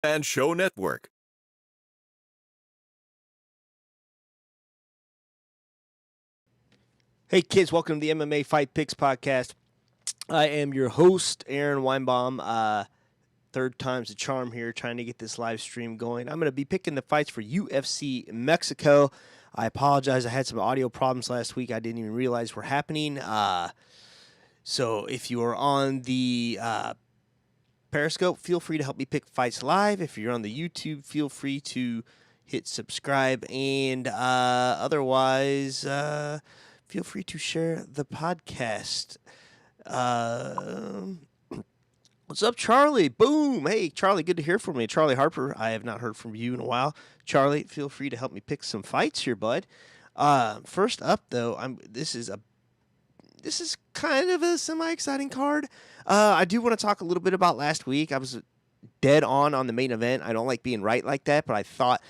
and Show Network. Hey kids, welcome to the MMA Fight Picks podcast. I am your host, Aaron Weinbaum. Third time's the charm here, trying to get this live stream going. I'm going to be picking the fights for UFC Mexico. I apologize, I had some audio problems last week. I didn't even realize were happening. So if you are on the Periscope, feel free to help me pick fights live. If you're on the YouTube, feel free to hit subscribe. And otherwise, feel free to share the podcast. What's up, Charlie? Boom. Hey, Charlie, good to hear from you. Charlie Harper, I have not heard from you in a while. Charlie, feel free to help me pick some fights here, bud. First up, though, this is kind of a semi-exciting card. I do want to talk a little bit about last week. I was dead on the main event. I don't like being right like that, but I thought,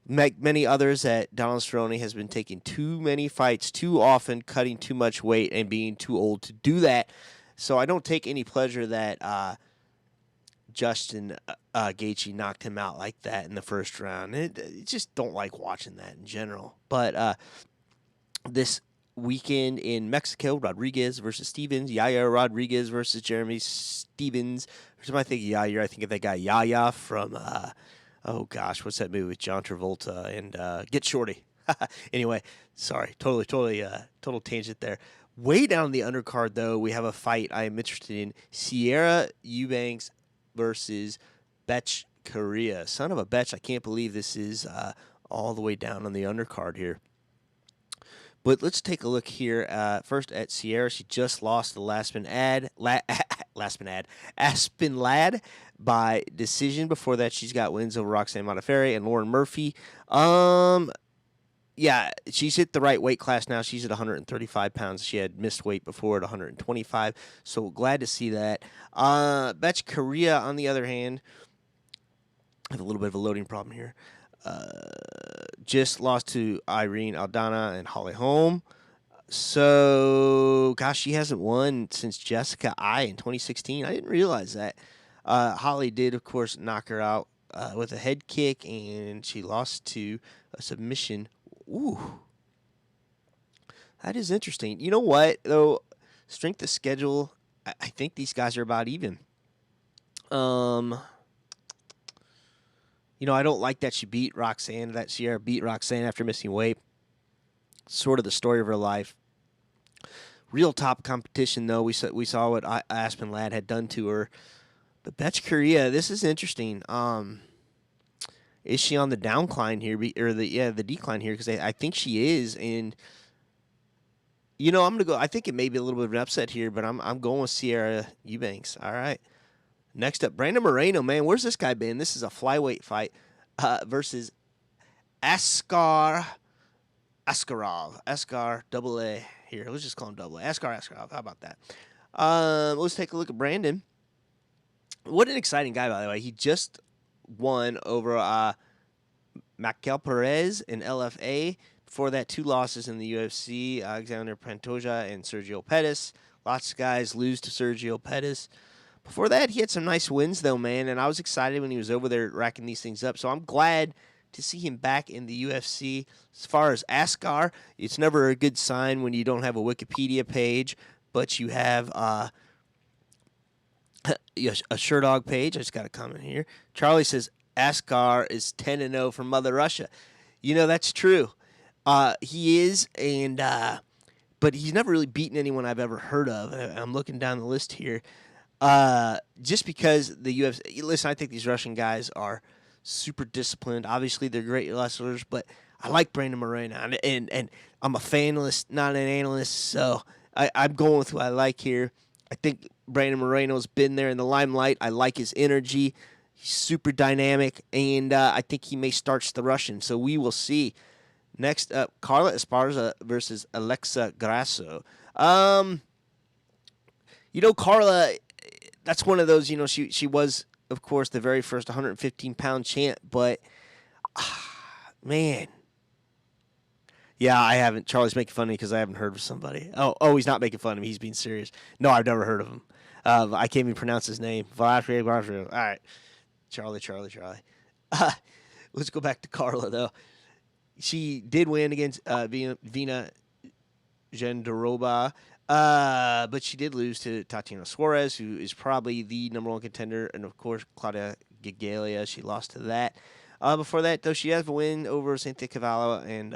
like many others, that Donald Cerrone has been taking too many fights too often, cutting too much weight, and being too old to do that. So I don't take any pleasure that Justin Gaethje knocked him out like that in the first round. It just don't like watching that in general. But this weekend in Mexico, Rodriguez versus Stevens, Yair Rodriguez versus Jeremy Stevens. Every time I think of Yair, I think of that guy Yaya from, oh gosh, what's that movie with John Travolta and Get Shorty. Anyway, sorry, total tangent there. Way down the undercard, though, we have a fight I am interested in. Sijara Eubanks versus Bethe Correia. Son of a bitch, I can't believe this is all the way down on the undercard here. But let's take a look here first at Sijara. She just lost the Aspen Lad by decision. Before that, she's got wins over Roxanne Modafferi and Lauren Murphy. Yeah, she's hit the right weight class now. She's at 135 pounds. She had missed weight before at 125, so glad to see that. Bethe Correia, on the other hand, I have a little bit of a loading problem here. Just lost to Irene Aldana and Holly Holm. So, gosh, she hasn't won since Jessica I in 2016. I didn't realize that. Holly did, of course, knock her out with a head kick, and she lost to a submission. Ooh. That is interesting. You know what, though? Strength of schedule, I think these guys are about even. I don't like that she beat Roxanne, that Sierra beat Roxanne after missing weight. Sort of the story of her life. Real top competition, though. We saw what Aspen Ladd had done to her. But Bethe Correia, this is interesting. Is she on the downcline here, or the decline here? Because I think she is, and I'm gonna go. I think it may be a little bit of an upset here, but I'm going with Sijara Eubanks. All right. Next up, Brandon Moreno. Man, where's this guy been? This is a flyweight fight versus Askarov. Askar double A here. Let's just call him double A. Askarov. How about that? Let's take a look at Brandon. What an exciting guy, by the way. He just won over Michael Perez in LFA. Before that, 2 losses in the UFC, Alexander Pantoja and Sergio Pettis. Lots of guys lose to Sergio Pettis. Before that, he had some nice wins, though, man, and I was excited when he was over there racking these things up. So I'm glad to see him back in the UFC. As far as Askar, it's never a good sign when you don't have a Wikipedia page, but you have a Sherdog page. I just got a comment here. Charlie says Askar is 10-0 from Mother Russia. That's true. He is, but he's never really beaten anyone I've ever heard of. I'm looking down the list here. Just because the UFC, listen, I think these Russian guys are super disciplined. Obviously, they're great wrestlers, but I like Brandon Moreno, and I'm a fanlist, not an analyst, so I'm going with who I like here. I think Brandon Moreno's been there in the limelight. I like his energy. He's super dynamic, and I think he may starch the Russian, so we will see. Next up, Carla Esparza versus Alexa Grasso. Carla, that's one of those, she was, of course, the very first 115-pound champ, but, man. Yeah, I haven't. Charlie's making fun of me because I haven't heard of somebody. Oh, he's not making fun of me. He's being serious. No, I've never heard of him. I can't even pronounce his name. All right. Charlie. Let's go back to Carla, though. She did win against Vina Jandiroba, but she did lose to Tatiana Suarez, who is probably the number one contender, and of course Claudia Gagelia. She lost to that. Before that, though, she has a win over Cynthia Cavallo and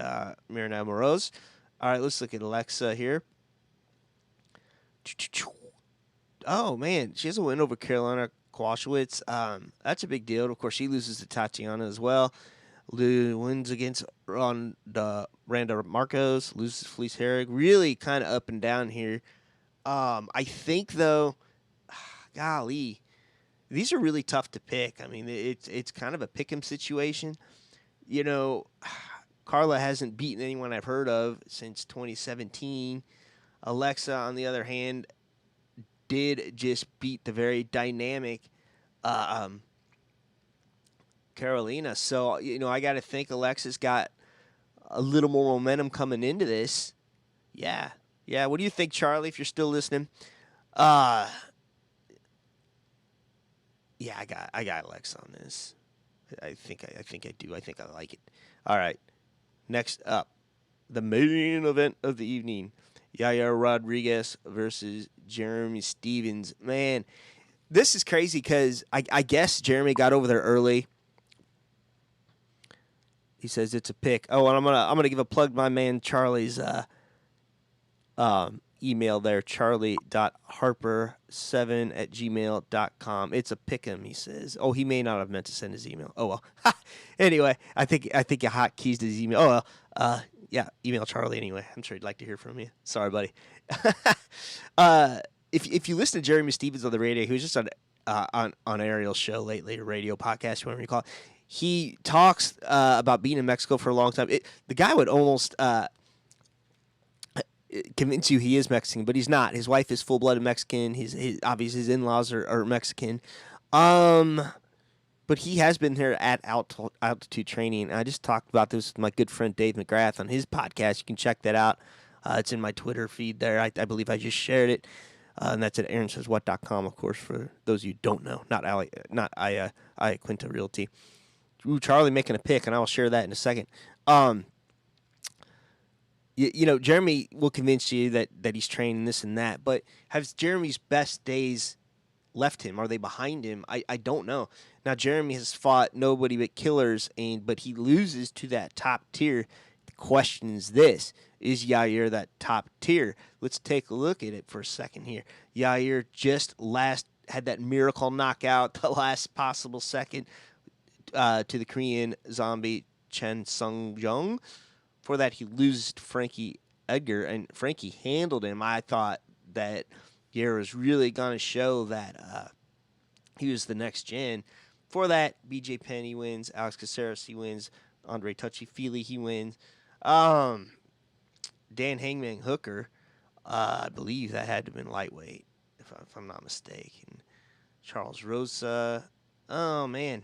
Marina Moroz. All right, let's look at Alexa here. Oh, man, she has a win over Carolina Kowalkiewicz. That's a big deal. Of course, she loses to Tatiana as well. Wins against Randa Marcos, loses to Felice Herrig. Really kind of up and down here. I think, though, golly, these are really tough to pick. I mean, it's kind of a pick 'em situation. You know, Carla hasn't beaten anyone I've heard of since 2017. Alexa, on the other hand, did just beat the very dynamic Carolina. So, you know, I got to think Alexa's got a little more momentum coming into this. Yeah. What do you think, Charlie, if you're still listening? Yeah, I got Alexa on this. I think I do. I think I like it. All right. Next up, the main event of the evening. Yair Rodriguez versus Jeremy Stephens. Man, this is crazy because I guess Jeremy got over there early. He says it's a pick. Oh, and I'm gonna give a plug to my man Charlie's email there, charlie.harper7@gmail.com. It's a pick'em, he says. Oh, he may not have meant to send his email. Oh well. Anyway, I think you hotkeys his email. Oh well. Yeah, email Charlie anyway. I'm sure he'd like to hear from you. Sorry, buddy. If you listen to Jeremy Stephens on the radio, he was just on Ariel's show lately, a radio podcast, whatever you call it. He talks about being in Mexico for a long time. The guy would almost convince you he is Mexican, but he's not. His wife is full-blooded Mexican. Obviously his in-laws are Mexican. But he has been here at altitude training. I just talked about this with my good friend Dave McGrath on his podcast. You can check that out. It's in my Twitter feed there. I believe I just shared it. And that's at aaronsayswhat.com, of course, for those of you who don't know. Not Quinta Realty. Ooh, Charlie making a pick, and I will share that in a second. You know, Jeremy will convince you that he's training this and that, but has Jeremy's best days left him? Are they behind him? I don't know. Now, Jeremy has fought nobody but killers, but he loses to that top tier. The question is this: is Yair that top tier? Let's take a look at it for a second here. Yair just had that miracle knockout, the last possible second, to the Korean zombie Chen Sung-jung. For that, he loses to Frankie Edgar, and Frankie handled him. I thought that Yair was really going to show that he was the next gen. For that, BJ Penn, he wins. Alex Caceres, he wins. Andre Touchy-Feely, he wins. Dan Hangman Hooker, I believe that had to have been lightweight, if I'm not mistaken. Charles Rosa. Oh, man.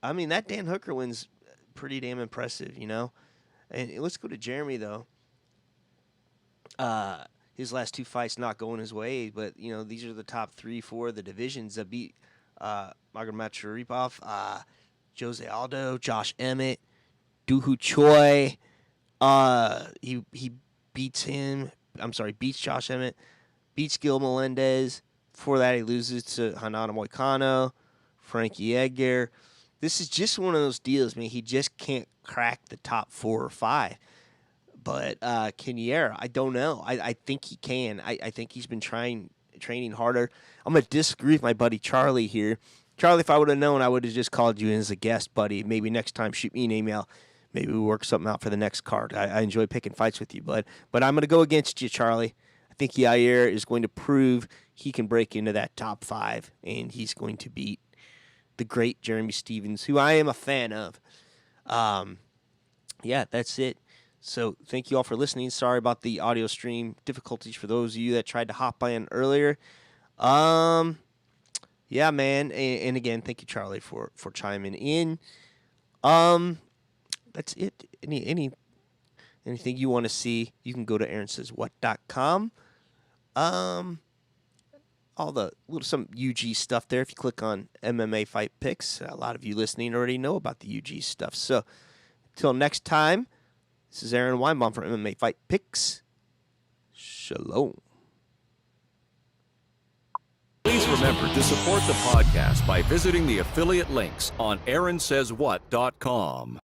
I mean, that Dan Hooker win's pretty damn impressive, you know? And let's go to Jeremy, though. His last two fights not going his way, but, you know, these are the top 3-4 of the divisions that beat Magomed Jose Aldo, Josh Emmett, Dooho Choi. He beats Josh Emmett, beats Gil Melendez. Before that, he loses to Hanada Moicano, Frankie Edgar. This is just one of those deals, man. He just can't crack the top 4 or 5. But can Yair? I don't know. I think he can. I think he's been training harder. I'm going to disagree with my buddy Charlie here. Charlie, if I would have known, I would have just called you in as a guest, buddy. Maybe next time, shoot me an email. Maybe we'll work something out for the next card. I enjoy picking fights with you, bud. But I'm going to go against you, Charlie. I think Yair is going to prove he can break into that top 5, and he's going to beat the great Jeremy Stephens, who I am a fan of. Yeah, that's it. So thank you all for listening. Sorry about the audio stream difficulties for those of you that tried to hop in earlier. Yeah, man. And again, thank you, Charlie, for chiming in. That's it. Anything you want to see, you can go to aaronsayswhat.com. all the some UG stuff there. If you click on MMA Fight Picks, a lot of you listening already know about the UG stuff. So until next time, this is Aaron Weinbaum from MMA Fight Picks. Shalom. Please remember to support the podcast by visiting the affiliate links on AaronSaysWhat.com.